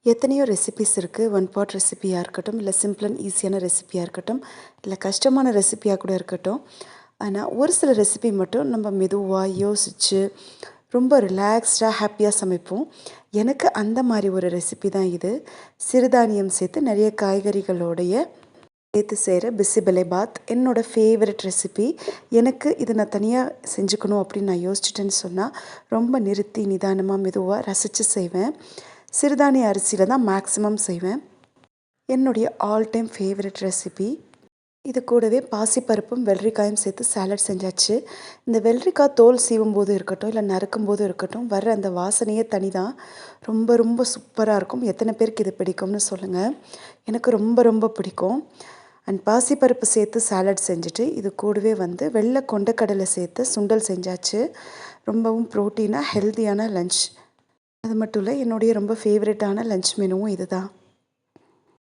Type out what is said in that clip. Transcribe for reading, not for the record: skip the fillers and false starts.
எத்தனையோ ரெசிபீஸ் இருக்குது. One pot ரெசிபியாக இருக்கட்டும், இல்லை சிம்பிள் அண்ட் ஈஸியான ரெசிபியாக இருக்கட்டும், இல்லை கஷ்டமான ரெசிபியாக கூட இருக்கட்டும். ஆனால் ஒரு சில ரெசிபி மட்டும் நம்ம மெதுவாக யோசித்து ரொம்ப ரிலாக்ஸ்டாக ஹாப்பியாக சமைப்போம். எனக்கு அந்த மாதிரி ஒரு ரெசிபி தான் இது. சிறுதானியம் சேர்த்து நிறைய காய்கறிகளோடைய சேர்த்து செய்கிற பிசிபெலே பாத் என்னோடய ஃபேவரட் ரெசிபி. எனக்கு இது நான் தனியாக செஞ்சுக்கணும் அப்படின்னு நான் யோசிச்சிட்டேன்னு சொன்னால் ரொம்ப நிறுத்தி நிதானமாக மெதுவாக ரசித்து செய்வேன். சிறுதானிய அரிசியில் தான் மேக்ஸிமம் செய்வேன். என்னுடைய ஆல் டைம் ஃபேவரட் ரெசிபி. இது கூடவே பாசிப்பருப்பும் வெள்ளரிக்காயும் சேர்த்து சாலட் செஞ்சாச்சு. இந்த வெள்ளரிக்காய் தோல் சீவும் போது இருக்கட்டும், இல்லை நறுக்கும் போது இருக்கட்டும், வர்ற அந்த வாசனையே தனி தான். ரொம்ப ரொம்ப சூப்பராக இருக்கும். எத்தனை பேருக்கு இது பிடிக்கும்னு சொல்லுங்கள். எனக்கு ரொம்ப ரொம்ப பிடிக்கும். அண்ட் பாசிப்பருப்பு சேர்த்து சாலட் செஞ்சுட்டு இது கூடவே வெள்ளை கொண்டக்கடலை சேர்த்து சுண்டல் செஞ்சாச்சு. ரொம்பவும் ப்ரோட்டீனாக ஹெல்த்தியான லன்ச். அது மட்டும் இல்லை, என்னுடைய ரொம்ப ஃபேவரட்டான லன்ச் மெனுவும் இது தான்.